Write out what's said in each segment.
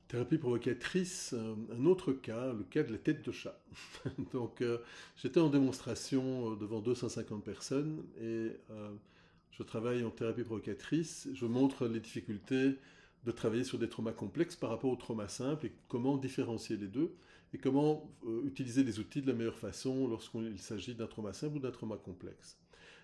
Thérapie provocatrice, un autre cas, le cas de la tête de chat. Donc, j'étais en démonstration devant 250 personnes et je travaille en thérapie provocatrice. Je montre les difficultés de travailler sur des traumas complexes par rapport aux traumas simples et comment différencier les deux et comment utiliser les outils de la meilleure façon lorsqu'il s'agit d'un trauma simple ou d'un trauma complexe.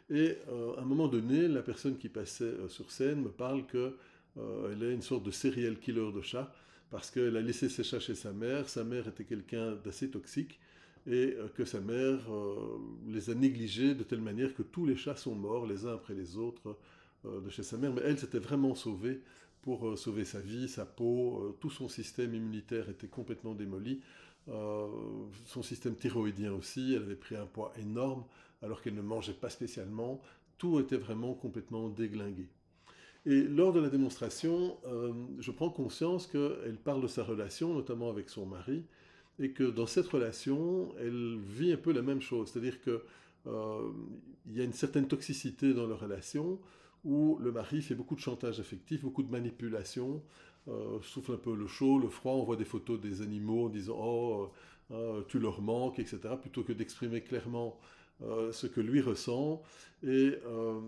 Et à un moment donné, la personne qui passait sur scène me parle que elle est une sorte de serial killer de chats parce qu'elle a laissé ses chats chez sa mère était quelqu'un d'assez toxique et que sa mère les a négligés de telle manière que tous les chats sont morts les uns après les autres de chez sa mère, mais elle s'était vraiment sauvée pour sauver sa vie, sa peau, tout son système immunitaire était complètement démoli, son système thyroïdien aussi, elle avait pris un poids énorme alors qu'elle ne mangeait pas spécialement, tout était vraiment complètement déglingué. Et lors de la démonstration, je prends conscience qu'elle parle de sa relation, notamment avec son mari, et que dans cette relation, elle vit un peu la même chose. C'est-à-dire qu'il y a une certaine toxicité dans leur relation où le mari fait beaucoup de chantage affectif, beaucoup de manipulation, souffle un peu le chaud, le froid, on voit des photos des animaux en disant «Oh, tu leur manques», etc., plutôt que d'exprimer clairement ce que lui ressent et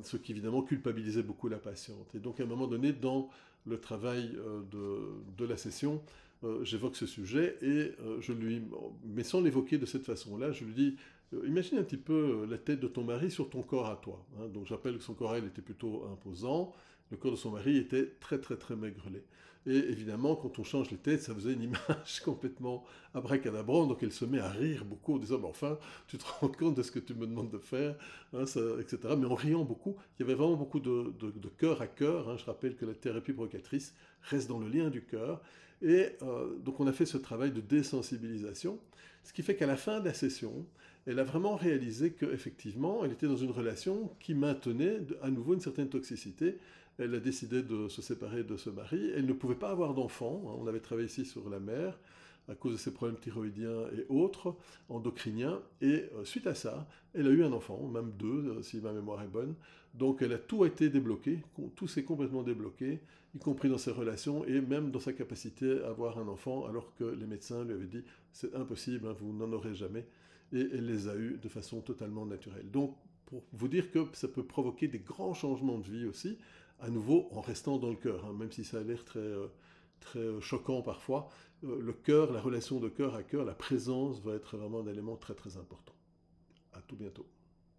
ce qui évidemment culpabilisait beaucoup la patiente. Et donc à un moment donné, dans le travail de la session, j'évoque ce sujet et je lui, mais sans l'évoquer de cette façon-là, je lui dis imagine un petit peu la tête de ton mari sur ton corps à toi. Hein. Donc j'appelle que son corps à elle était plutôt imposant, le corps de son mari était très très très maigrelet. Et évidemment, quand on change les têtes, ça faisait une image complètement abracadabrante, donc elle se met à rire beaucoup en disant mais enfin, tu te rends compte de ce que tu me demandes de faire, hein, ça, etc. Mais en riant beaucoup, il y avait vraiment beaucoup de cœur à cœur. Hein. Je rappelle que la thérapie provocatrice reste dans le lien du cœur. Et donc on a fait ce travail de désensibilisation, ce qui fait qu'à la fin de la session, elle a vraiment réalisé qu'effectivement, elle était dans une relation qui maintenait à nouveau une certaine toxicité. Elle a décidé de se séparer de ce mari. Elle ne pouvait pas avoir d'enfant. Hein. On avait travaillé ici sur la mère à cause de ses problèmes thyroïdiens et autres, endocriniens. Et suite à ça, elle a eu un enfant, même deux, si ma mémoire est bonne. Donc elle a tout été débloqué, tout s'est complètement débloqué, y compris dans ses relations et même dans sa capacité à avoir un enfant, alors que les médecins lui avaient dit c'est impossible, hein, vous n'en aurez jamais. Et elle les a eus de façon totalement naturelle. Donc pour vous dire que ça peut provoquer des grands changements de vie aussi, à nouveau en restant dans le cœur, hein, même si ça a l'air très choquant parfois, le cœur, la relation de cœur à cœur, la présence va être vraiment un élément très très important. À tout bientôt.